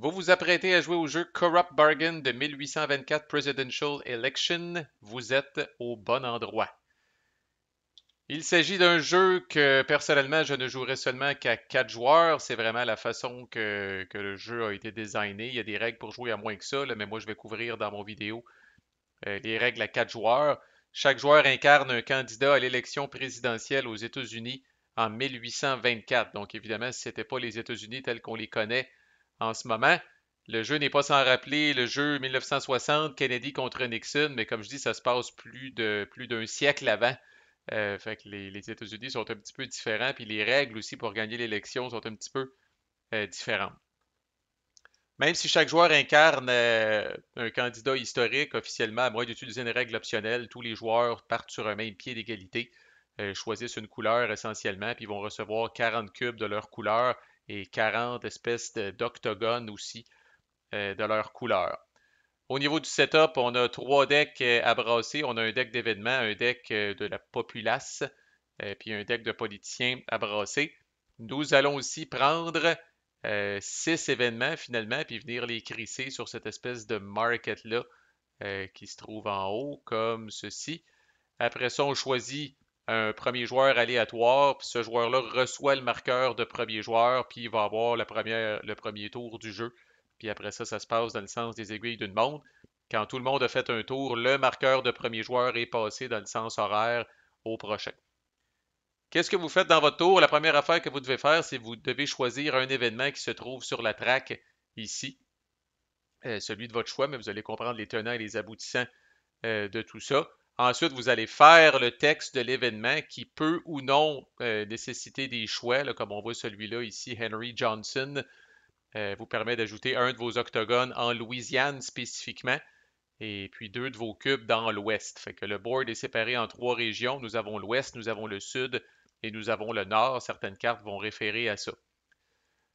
Vous vous apprêtez à jouer au jeu Corrupt Bargain de 1824 Presidential Election. Vous êtes au bon endroit. Il s'agit d'un jeu que personnellement je ne jouerai seulement qu'à 4 joueurs. C'est vraiment la façon que le jeu a été designé. Il y a des règles pour jouer à moins que ça, là, mais moi je vais couvrir dans mon vidéo les règles à 4 joueurs. Chaque joueur incarne un candidat à l'élection présidentielle aux États-Unis en 1824. Donc évidemment, ce n'était pas les États-Unis tels qu'on les connaît en ce moment. Le jeu n'est pas sans rappeler le jeu 1960, Kennedy contre Nixon, mais comme je dis, ça se passe plus d'un siècle avant. Fait que les États-Unis sont un petit peu différents, puis les règles aussi pour gagner l'élection sont un petit peu différentes. Même si chaque joueur incarne un candidat historique officiellement, à moins d'utiliser une règle optionnelle, tous les joueurs partent sur un même pied d'égalité, choisissent une couleur essentiellement, puis vont recevoir 40 cubes de leur couleur et 40 espèces d'octogones aussi de leur couleur. Au niveau du setup, on a trois decks à brasser. On a un deck d'événements, un deck de la populace, puis un deck de politiciens à brasser. Nous allons aussi prendre 6 événements finalement, puis venir les crisser sur cette espèce de market-là qui se trouve en haut, comme ceci. Après ça, on choisit un premier joueur aléatoire, puis ce joueur-là reçoit le marqueur de premier joueur, puis il va avoir le premier tour du jeu. Puis après ça, ça se passe dans le sens des aiguilles d'une montre. Quand tout le monde a fait un tour, le marqueur de premier joueur est passé dans le sens horaire au prochain. Qu'est-ce que vous faites dans votre tour? La première affaire que vous devez faire, c'est que vous devez choisir un événement qui se trouve sur la track ici, celui de votre choix, mais vous allez comprendre les tenants et les aboutissants de tout ça. Ensuite, vous allez faire le texte de l'événement qui peut ou non nécessiter des choix, là, comme on voit celui-là ici, Henry Johnson, vous permet d'ajouter un de vos octogones en Louisiane spécifiquement, et puis deux de vos cubes dans l'ouest. Fait que le board est séparé en trois régions. Nous avons l'ouest, nous avons le sud et nous avons le nord. Certaines cartes vont référer à ça.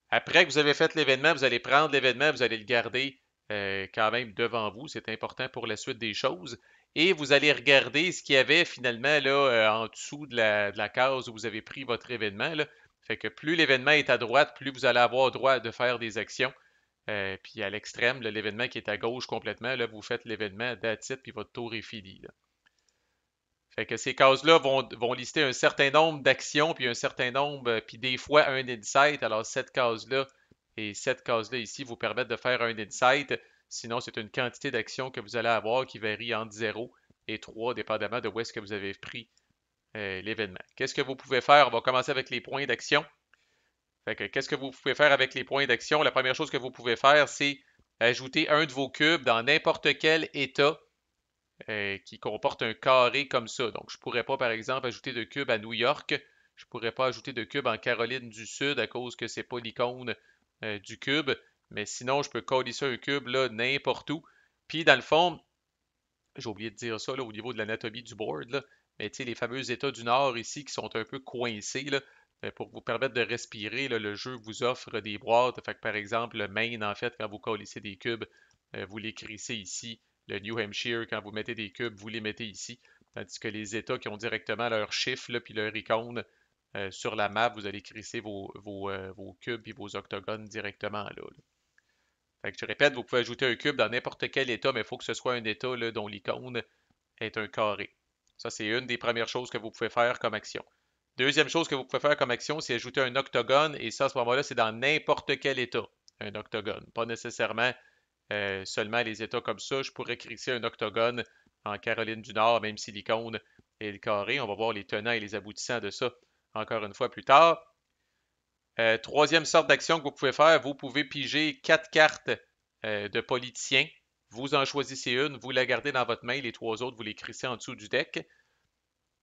Après que vous avez fait l'événement, vous allez prendre l'événement, vous allez le garder quand même devant vous. C'est important pour la suite des choses. Et vous allez regarder ce qu'il y avait finalement là, en dessous de la case où vous avez pris votre événement. Là. Fait que plus l'événement est à droite, plus vous allez avoir droit de faire des actions. Puis à l'extrême, l'événement qui est à gauche complètement, là, vous faites l'événement that's it, puis votre tour est fini. Là. Fait que ces cases-là vont lister un certain nombre d'actions, puis un certain nombre, puis des fois un insight. Alors, cette case-là et cette case-là ici vous permettent de faire un insight. Sinon, c'est une quantité d'actions que vous allez avoir qui varie entre 0 et 3, dépendamment de où est-ce que vous avez pris l'événement. Qu'est-ce que vous pouvez faire? On va commencer avec les points d'action. Fait que, qu'est-ce que vous pouvez faire avec les points d'action? La première chose que vous pouvez faire, c'est ajouter un de vos cubes dans n'importe quel état qui comporte un carré comme ça. Donc, je ne pourrais pas, par exemple, ajouter de cube à New York. Je ne pourrais pas ajouter de cube en Caroline du Sud à cause que c'est pas l'icône du cube. Mais sinon, je peux coller ça un cube là n'importe où. Puis, dans le fond, j'ai oublié de dire ça là, au niveau de l'anatomie du board, là, mais tu sais, les fameux États du Nord ici qui sont un peu coincés, là, pour vous permettre de respirer, là, le jeu vous offre des boîtes. Fait que, par exemple, le Maine, en fait, quand vous collissez des cubes, vous l'écrissez ici. Le New Hampshire, quand vous mettez des cubes, vous les mettez ici. Tandis que les États qui ont directement leurs chiffres là, puis leur icône sur la map, vous allez crisser vos cubes et vos octogones directement là. Fait que je répète, vous pouvez ajouter un cube dans n'importe quel état, mais il faut que ce soit un état là, dont l'icône est un carré. Ça, c'est une des premières choses que vous pouvez faire comme action. Deuxième chose que vous pouvez faire comme action, c'est ajouter un octogone, et ça, à ce moment-là, c'est dans n'importe quel état, un octogone. Pas nécessairement seulement les états comme ça. Je pourrais crisser un octogone en Caroline du Nord, même si l'icône est le carré. On va voir les tenants et les aboutissants de ça encore une fois plus tard. Troisième sorte d'action que vous pouvez faire, vous pouvez piger 4 cartes de politiciens. Vous en choisissez une, vous la gardez dans votre main, les trois autres, vous les crissez en dessous du deck.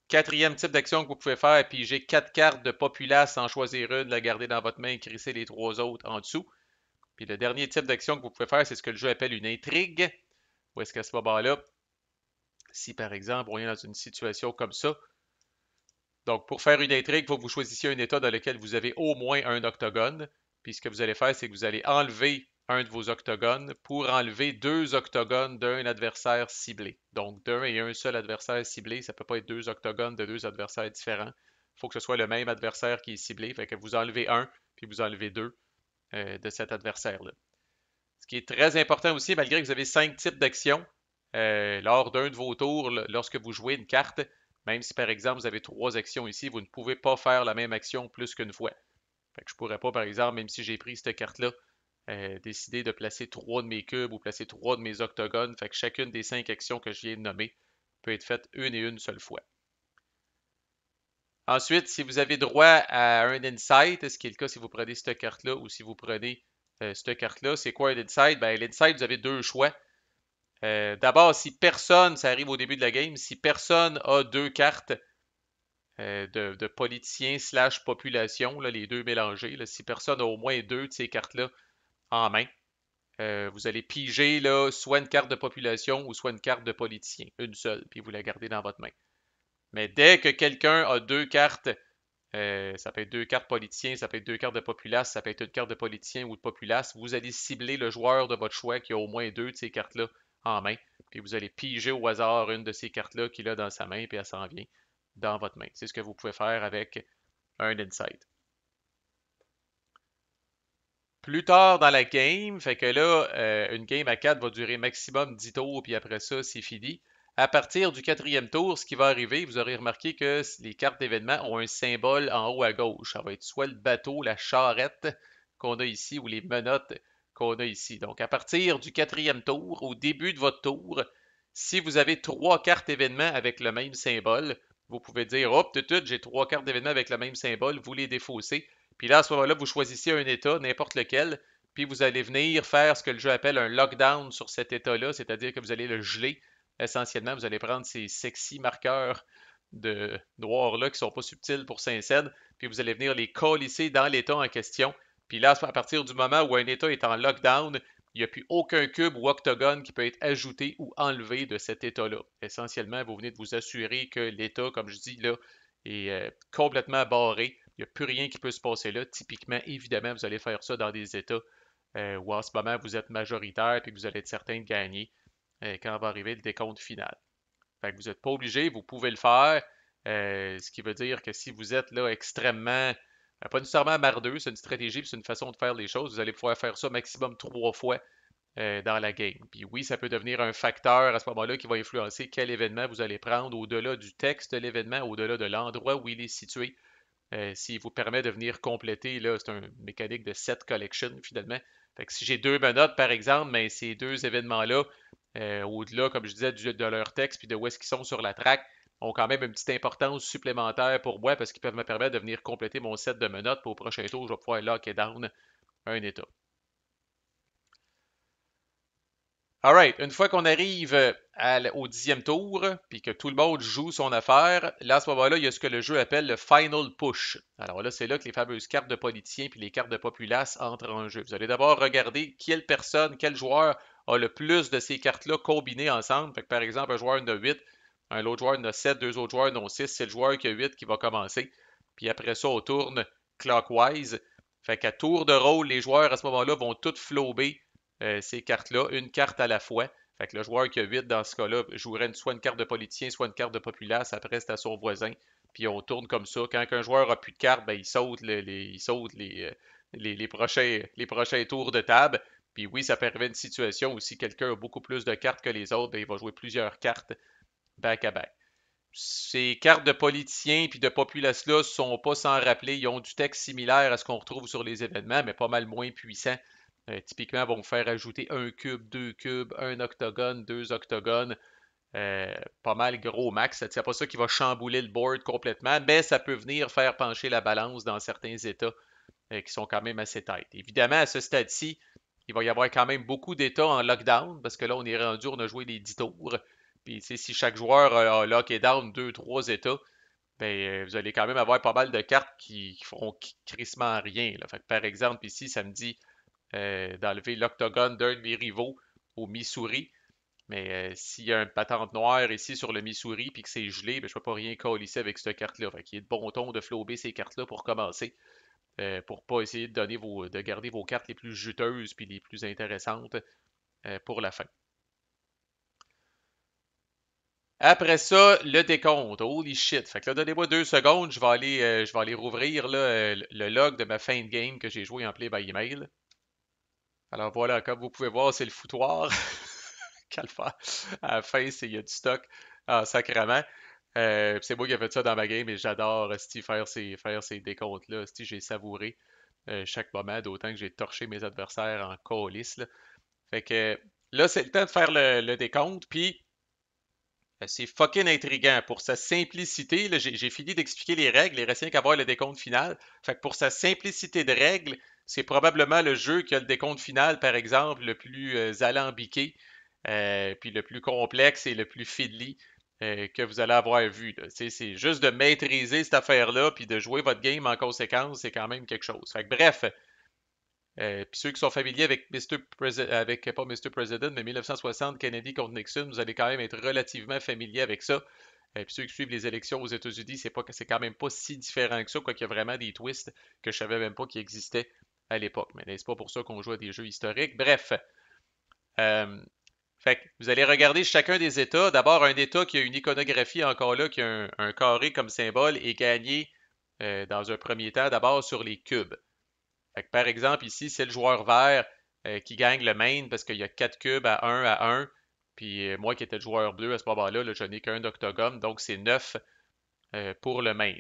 Quatrième type d'action que vous pouvez faire, piger 4 cartes de populace, en choisir une, la garder dans votre main et crisser les trois autres en dessous. Puis le dernier type d'action que vous pouvez faire, c'est ce que le jeu appelle une intrigue. Où est-ce qu'à ce moment-là, si par exemple on est dans une situation comme ça, donc, pour faire une intrigue, il faut que vous choisissiez un état dans lequel vous avez au moins un octogone. Puis ce que vous allez faire, c'est que vous allez enlever un de vos octogones pour enlever 2 octogones d'un adversaire ciblé. Donc, d'un et un seul adversaire ciblé, ça ne peut pas être 2 octogones de 2 adversaires différents. Il faut que ce soit le même adversaire qui est ciblé. Fait que vous enlevez un, puis vous enlevez deux de cet adversaire-là. Ce qui est très important aussi, malgré que vous avez 5 types d'actions, lors d'un de vos tours, lorsque vous jouez une carte, même si par exemple vous avez 3 actions ici, vous ne pouvez pas faire la même action plus qu'une fois. Fait que je pourrais pas, par exemple, même si j'ai pris cette carte-là, décider de placer 3 de mes cubes ou placer 3 de mes octogones. Fait que chacune des 5 actions que je viens de nommer peut être faite une et une seule fois. Ensuite, si vous avez droit à un insight, ce qui est le cas si vous prenez cette carte-là ou si vous prenez cette carte-là, c'est quoi un insight? Ben, l'insight, vous avez deux choix. D'abord, si personne, ça arrive au début de la game, si personne a deux cartes de politiciens slash population, là, les deux mélangés, là, si personne a au moins deux de ces cartes-là en main, vous allez piger là, soit une carte de population ou soit une carte de politicien, une seule, puis vous la gardez dans votre main. Mais dès que quelqu'un a deux cartes, ça peut être deux cartes politiciens, ça peut être deux cartes de populace, ça peut être une carte de politicien ou de populace, vous allez cibler le joueur de votre choix qui a au moins deux de ces cartes-là en main, puis vous allez piger au hasard une de ces cartes-là qu'il a dans sa main, puis elle s'en vient dans votre main. C'est ce que vous pouvez faire avec un insight. Plus tard dans la game, fait que là, une game à 4 va durer maximum 10 tours, puis après ça, c'est fini. À partir du quatrième tour, ce qui va arriver, vous aurez remarqué que les cartes d'événement ont un symbole en haut à gauche. Ça va être soit le bateau, la charrette qu'on a ici, ou les menottes qu'on a ici. Donc, à partir du quatrième tour, au début de votre tour, si vous avez trois cartes événements avec le même symbole, vous pouvez dire, hop, tout, j'ai trois cartes d'événement avec le même symbole, vous les défaussez. Puis là, à ce moment-là, vous choisissez un État, n'importe lequel, puis vous allez venir faire ce que le jeu appelle un lockdown sur cet État-là, c'est-à-dire que vous allez le geler. Essentiellement, vous allez prendre ces sexy marqueurs de noirs-là qui ne sont pas subtils pour Saint-Cèdre, puis vous allez venir les colisser dans l'État en question. Puis là, à partir du moment où un État est en lockdown, il n'y a plus aucun cube ou octogone qui peut être ajouté ou enlevé de cet État-là. Essentiellement, vous venez de vous assurer que l'État, comme je dis là, est complètement barré. Il n'y a plus rien qui peut se passer là. Typiquement, évidemment, vous allez faire ça dans des États où en ce moment vous êtes majoritaire et que vous allez être certain de gagner quand va arriver le décompte final. Fait que vous n'êtes pas obligé, vous pouvez le faire. Ce qui veut dire que si vous êtes là extrêmement, pas nécessairement mardeux, c'est une stratégie, c'est une façon de faire les choses, vous allez pouvoir faire ça maximum 3 fois dans la game. Puis oui, ça peut devenir un facteur à ce moment-là qui va influencer quel événement vous allez prendre au-delà du texte de l'événement, au-delà de l'endroit où il est situé. S'il vous permet de venir compléter, là, c'est une mécanique de set collection finalement. Fait que si j'ai deux menottes, par exemple, mais ces deux événements-là, au-delà, comme je disais, de leur texte puis de où est-ce qu'ils sont sur la track, ont quand même une petite importance supplémentaire pour moi parce qu'ils peuvent me permettre de venir compléter mon set de menottes. Pour au prochain tour, je vais pouvoir lock et down un état. Alright, une fois qu'on arrive au 10e tour, puis que tout le monde joue son affaire, là, à ce moment-là, il y a ce que le jeu appelle le Final Push. Alors là, c'est là que les fameuses cartes de politiciens puis les cartes de populace entrent en jeu. Vous allez d'abord regarder quelle personne, quel joueur a le plus de ces cartes-là combinées ensemble. Fait que, par exemple, un joueur en a 8, un autre joueur en a 7, deux autres joueurs en ont 6. C'est le joueur qui a 8 qui va commencer. Puis après ça, on tourne clockwise. Fait qu'à tour de rôle, les joueurs à ce moment-là vont tous flober ces cartes-là, une carte à la fois. Fait que le joueur qui a 8 dans ce cas-là jouerait soit une carte de politicien, soit une carte de populace. Après, c'est à son voisin. Puis on tourne comme ça. Quand un joueur a plus de cartes, ben, il saute, les prochains tours de table. Puis oui, ça peut arriver une situation où si quelqu'un a beaucoup plus de cartes que les autres, ben, il va jouer plusieurs cartes back-à-back. Ces cartes de politiciens puis de populace-là ne sont pas sans rappeler. Ils ont du texte similaire à ce qu'on retrouve sur les événements, mais pas mal moins puissant. Typiquement, vont vous faire ajouter un cube, deux cubes, un octogone, deux octogones. Pas mal gros max. C'est pas ça qui va chambouler le board complètement, mais ça peut venir faire pencher la balance dans certains états qui sont quand même assez tight. Évidemment, à ce stade-ci, il va y avoir quand même beaucoup d'états en lockdown, parce que là, on est rendu, on a joué les 10 tours. Puis, si chaque joueur a lock et down 2-3 états, ben, vous allez quand même avoir pas mal de cartes qui feront crissement rien. Là. Fait que, par exemple, ici, ça me dit d'enlever l'octogone d'un de mes rivaux au Missouri. Mais s'il y a une patente noire ici sur le Missouri puis que c'est gelé, ben, je ne peux pas rien coller avec cette carte-là. Fait qu'il est de bon ton de flober ces cartes-là pour commencer. Pour pas essayer de garder vos cartes les plus juteuses puis les plus intéressantes pour la fin. Après ça, le décompte. Holy shit. Fait que là, donnez-moi 2 secondes. Je vais aller rouvrir là, le log de ma fin de game que j'ai joué en play by email. Alors voilà, comme vous pouvez voir, c'est le foutoir. Calvaire. À la fin, il y a du stock en sacrament. Puis c'est moi qui ai fait ça dans ma game et j'adore esti, faire ces décomptes-là. Esti, j'ai savouré chaque moment, d'autant que j'ai torché mes adversaires en calice, là. Fait que là, c'est le temps de faire le décompte. Puis c'est fucking intriguant. Pour sa simplicité, là, j'ai fini d'expliquer les règles, il reste rien qu'à voir le décompte final. Fait que pour sa simplicité de règles, c'est probablement le jeu qui a le décompte final, par exemple, le plus alambiqué, puis le plus complexe et le plus fiddly que vous allez avoir vu, là. Tu sais, c'est juste de maîtriser cette affaire-là, puis de jouer votre game en conséquence, c'est quand même quelque chose. Fait que bref, puis ceux qui sont familiers avec avec pas Mr. President, mais 1960, Kennedy contre Nixon, vous allez quand même être relativement familier avec ça. Puis ceux qui suivent les élections aux États-Unis, c'est quand même pas si différent que ça, quoiqu'il y a vraiment des twists que je savais même pas qu'ils existaient à l'époque. Mais n'est-ce pas pour ça qu'on joue à des jeux historiques? Bref, euh, fait que vous allez regarder chacun des États. D'abord, un État qui a une iconographie encore là, qui a un carré comme symbole, est gagné dans un premier temps d'abord sur les cubes. Fait que par exemple, ici, c'est le joueur vert qui gagne le main parce qu'il y a 4 cubes à un. Puis moi qui étais le joueur bleu à ce moment-là, là, je n'ai qu'un octogone, donc c'est 9 pour le main.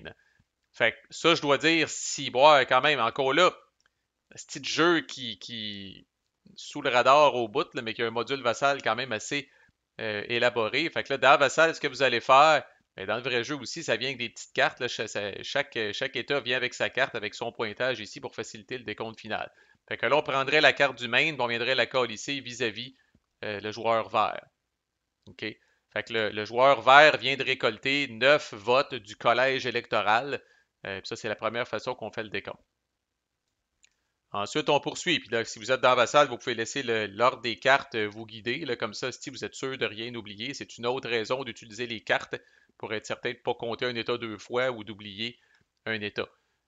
Fait que ça, je dois dire, si, bon, quand même, encore là, ce petit jeu qui sous le radar au bout, là, mais qui a un module vassal quand même assez élaboré. Fait que là, dans Vassal, ce que vous allez faire, ben, dans le vrai jeu aussi, ça vient avec des petites cartes, là. Chaque État vient avec sa carte, avec son pointage ici pour faciliter le décompte final. Fait que là, on prendrait la carte du main, puis on viendrait la colisser vis-à-vis le joueur vert. OK? Fait que le joueur vert vient de récolter 9 votes du collège électoral. Puis ça, c'est la première façon qu'on fait le décompte. Ensuite, on poursuit. Puis là, si vous êtes dans la salle, vous pouvez laisser l'ordre des cartes vous guider. Là, comme ça, si vous êtes sûr de rien oublier, c'est une autre raison d'utiliser les cartes pour être certain de ne pas compter un État deux fois ou d'oublier un État.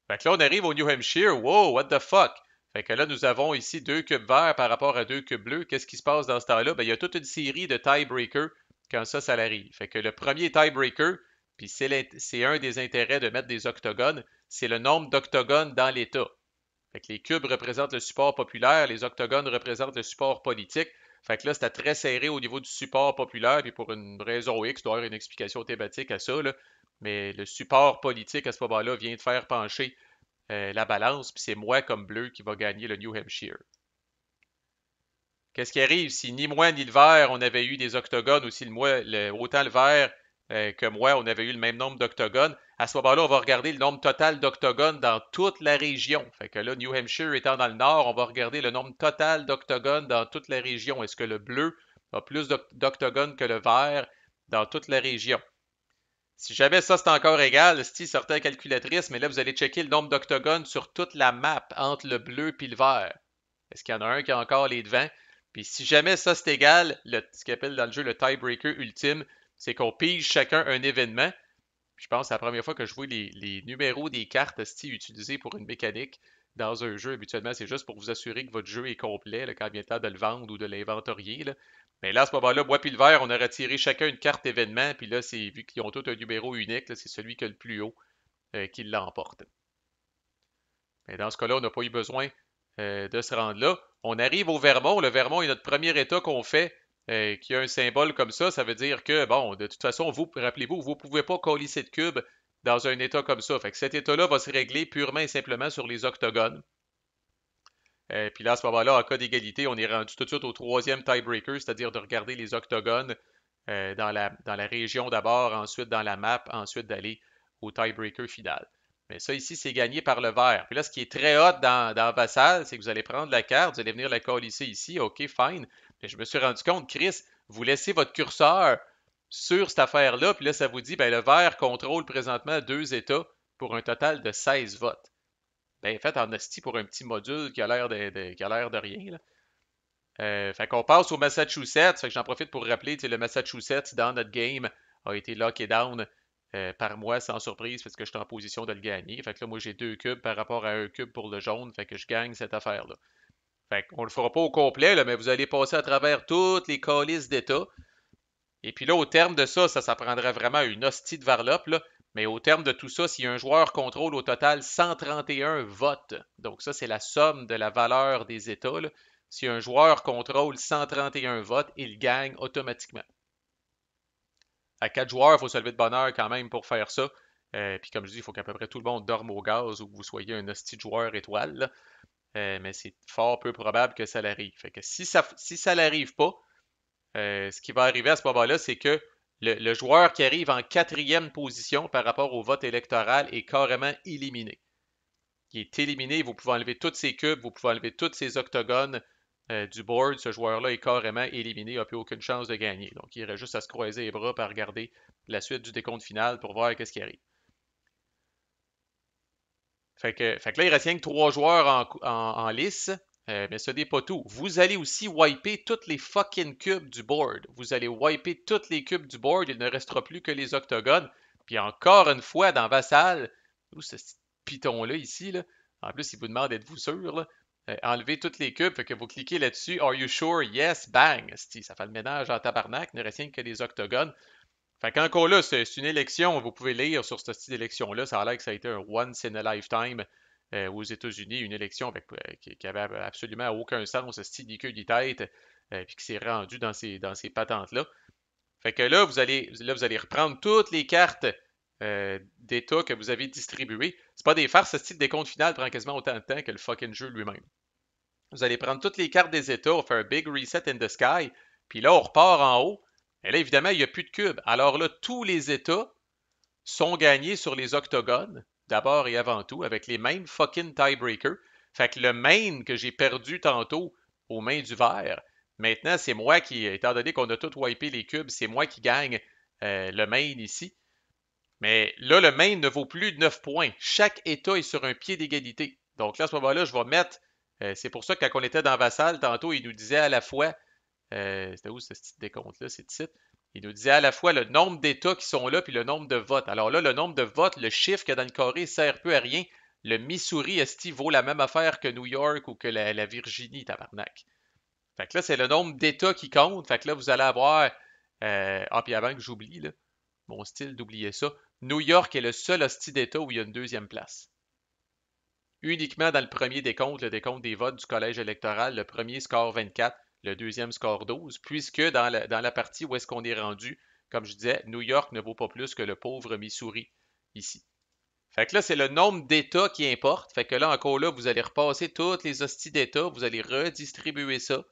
Fait que là, on arrive au New Hampshire. Wow, what the fuck? Fait que là, nous avons ici 2 cubes verts par rapport à 2 cubes bleus. Qu'est-ce qui se passe dans ce temps-là? Ben, il y a toute une série de tiebreakers quand ça arrive. Fait que le premier tiebreaker, puis c'est un des intérêts de mettre des octogones, c'est le nombre d'octogones dans l'État. Fait que les cubes représentent le support populaire, les octogones représentent le support politique. Fait que là, c'était très serré au niveau du support populaire, puis pour une raison X, il doit y avoir une explication thématique à ça, là. Mais le support politique à ce moment-là vient de faire pencher la balance, puis c'est moi comme bleu qui va gagner le New Hampshire. Qu'est-ce qui arrive si ni moi ni le vert, on avait eu des octogones, ou si autant le vert que moi, on avait eu le même nombre d'octogones? À ce moment-là, on va regarder le nombre total d'octogones dans toute la région. Fait que là, New Hampshire étant dans le nord, on va regarder le nombre total d'octogones dans toute la région. Est-ce que le bleu a plus d'octogones que le vert dans toute la région? Si jamais ça c'est encore égal, si sortait la calculatrice, mais là vous allez checker le nombre d'octogones sur toute la map entre le bleu et le vert. Est-ce qu'il y en a un qui a encore les devants? Puis si jamais ça c'est égal, ce qu'on appelle dans le jeu le tiebreaker ultime, c'est qu'on pige chacun un événement. Puis je pense que c'est la première fois que je vois les numéros des cartes utilisés pour une mécanique dans un jeu. Habituellement, c'est juste pour vous assurer que votre jeu est complet là, quand vient le temps de le vendre ou de l'inventorier. Mais là, à ce moment-là, moi puis le vert, on a retiré chacun une carte événement. Puis là, c'est vu qu'ils ont tous un numéro unique, c'est celui qui a le plus haut qui l'emporte. Mais dans ce cas-là, on n'a pas eu besoin de se rendre là. On arrive au Vermont. Le Vermont est notre premier État qu'on fait qui a un symbole comme ça. Ça veut dire que, bon, de toute façon, rappelez-vous, vous ne pouvez pas colisser de cubes dans un État comme ça. Fait que cet État-là va se régler purement et simplement sur les octogones. Puis là, à ce moment-là, en cas d'égalité, on est rendu tout de suite au troisième tiebreaker, c'est-à-dire de regarder les octogones dans la région d'abord, ensuite dans la map, ensuite d'aller au tiebreaker final. Mais ça ici, c'est gagné par le vert. Puis là, ce qui est très hot dans Vassal, c'est que vous allez prendre la carte, vous allez venir la colisser ici, OK, fine. Mais je me suis rendu compte, Chris, vous laissez votre curseur sur cette affaire-là, puis là, ça vous dit, ben, le vert contrôle présentement 2 États pour un total de 16 votes. Ben, fait en esti pour un petit module qui a l'air de rien, là. Fait qu'on passe au Massachusetts. Fait que j'en profite pour rappeler, le Massachusetts dans notre game a été locké down par moi sans surprise parce que j'étais en position de le gagner. Fait que là, moi j'ai 2 cubes par rapport à un cube pour le jaune. Fait que je gagne cette affaire-là. Fait qu'on le fera pas au complet, là, mais vous allez passer à travers toutes les calices d'État. Et puis là, au terme de ça, ça prendrait vraiment une hostie de varlope, là. Mais au terme de tout ça, si un joueur contrôle au total 131 votes, donc ça, c'est la somme de la valeur des États, là. Si un joueur contrôle 131 votes, il gagne automatiquement. À 4 joueurs, il faut se lever de bonne heure quand même pour faire ça. Puis comme je dis, il faut qu'à peu près tout le monde dorme au gaz ou que vous soyez un hostie de joueur étoile, là. Mais c'est fort peu probable que ça l'arrive. Fait que si ça l'arrive pas, ce qui va arriver à ce moment-là, c'est que le joueur qui arrive en quatrième position par rapport au vote électoral est carrément éliminé. Il est éliminé, vous pouvez enlever tous ses cubes, vous pouvez enlever tous ses octogones du board. Ce joueur-là est carrément éliminé, il n'a plus aucune chance de gagner. Donc, il reste juste à se croiser les bras pour regarder la suite du décompte final pour voir qu'est-ce qui arrive. Fait que là, il reste rien que 3 joueurs en lice. Mais ce n'est pas tout. Vous allez aussi wiper toutes les fucking cubes du board. Vous allez wiper toutes les cubes du board. Il ne restera plus que les octogones. Puis encore une fois, dans Vassal, où ce piton-là ici, là, en plus, il vous demande êtes-vous sûr, là, enlevez toutes les cubes. Fait que vous cliquez là-dessus. Are you sure? Yes, bang. Ça fait le ménage en tabarnak. Il ne reste rien que les octogones. Fait qu'encore là, c'est une élection, vous pouvez lire sur ce style d'élection-là, ça a l'air que ça a été un once in a lifetime aux États-Unis, une élection qui avait absolument aucun sens, style ni queue ni tête, puis qui s'est rendu dans ces patentes-là. Fait que là, vous allez reprendre toutes les cartes d'État que vous avez distribuées. C'est pas des farces, ce style des comptes finales prend quasiment autant de temps que le fucking jeu lui-même. Vous allez prendre toutes les cartes des États, on fait un big reset in the sky, puis là, on repart en haut. Et là, évidemment, il n'y a plus de cubes. Alors là, tous les États sont gagnés sur les octogones, d'abord et avant tout, avec les mêmes fucking tiebreakers. Fait que le Maine que j'ai perdu tantôt aux mains du vert, maintenant, c'est moi qui, étant donné qu'on a tout wipé les cubes, c'est moi qui gagne le Maine ici. Mais là, le Maine ne vaut plus de 9 points. Chaque État est sur un pied d'égalité. Donc là, à ce moment-là, je vais mettre. C'est pour ça que quand on était dans Vassal, tantôt, il nous disait à la fois. C'était où ce petit décompte-là, c'est ici? Il nous disait à la fois le nombre d'États qui sont là puis le nombre de votes. Alors là, le nombre de votes, le chiffre qu'il y a dans le carré ne sert peu à rien. Le Missouri, esti, vaut la même affaire que New York ou que la Virginie, tabarnak. Fait que là, c'est le nombre d'États qui compte. Fait que là, vous allez avoir. Ah, puis avant que j'oublie, là, mon style d'oublier ça. New York est le seul hostie d'État où il y a une deuxième place. Uniquement dans le premier décompte, le décompte des votes du collège électoral, le premier score 24, le deuxième score 12, puisque dans la partie où est-ce qu'on est rendu, comme je disais, New York ne vaut pas plus que le pauvre Missouri ici. Fait que là, c'est le nombre d'États qui importe. Fait que là, encore là, vous allez repasser toutes les hosties d'États, vous allez redistribuer ça.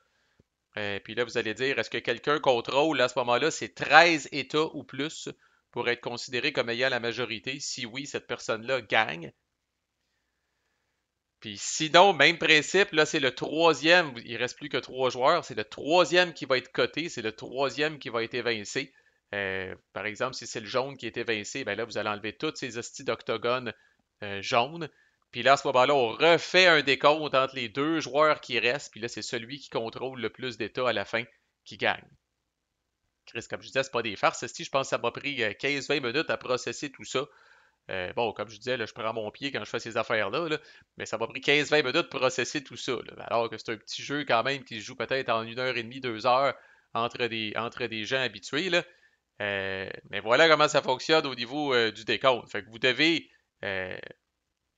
Puis là, vous allez dire, est-ce que quelqu'un contrôle à ce moment-là, c'est 13 États ou plus pour être considéré comme ayant la majorité? Si oui, cette personne-là gagne. Puis sinon, même principe, là, c'est le troisième. Il reste plus que 3 joueurs. C'est le troisième qui va être coté. C'est le troisième qui va être évincé. Par exemple, si c'est le jaune qui est évincé, ben là, vous allez enlever toutes ces hosties d'octogones jaunes. Puis là, à ce moment-là, on refait un décompte entre les 2 joueurs qui restent. Puis là, c'est celui qui contrôle le plus d'états à la fin qui gagne. Chris, comme je disais, c'est pas des farces. Je pense que ça m'a pris 15-20 minutes à processer tout ça. Bon, comme je disais, là, je prends mon pied quand je fais ces affaires-là, là, mais ça m'a pris 15-20 minutes de processer tout ça. Là, alors que c'est un petit jeu quand même qui se joue peut-être en 1 heure et demie, 2 heures entre des gens habitués. Là. Mais voilà comment ça fonctionne au niveau du décompte. Fait que vous devez euh,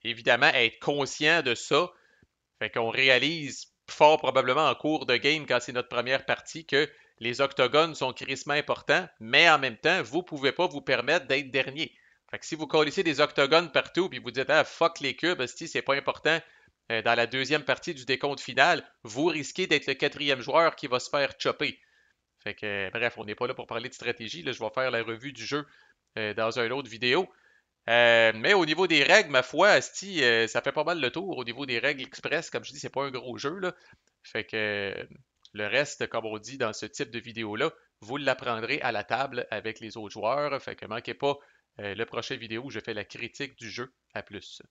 évidemment être conscient de ça. Fait qu'on réalise fort probablement en cours de game quand c'est notre première partie que les octogones sont crissement importants, mais en même temps, vous ne pouvez pas vous permettre d'être dernier. Fait que si vous collissez des octogones partout puis vous dites ah fuck les cubes, c'est pas important dans la deuxième partie du décompte final, vous risquez d'être le quatrième joueur qui va se faire chopper. Fait que bref, on n'est pas là pour parler de stratégie. Là, je vais faire la revue du jeu dans une autre vidéo. Mais au niveau des règles, ma foi, Asti, ça fait pas mal le tour au niveau des règles express. Comme je dis, c'est pas un gros jeu, là. Fait que le reste, comme on dit dans ce type de vidéo-là, vous l'apprendrez à la table avec les autres joueurs. Fait que manquez pas le prochain vidéo où je fais la critique du jeu. À plus.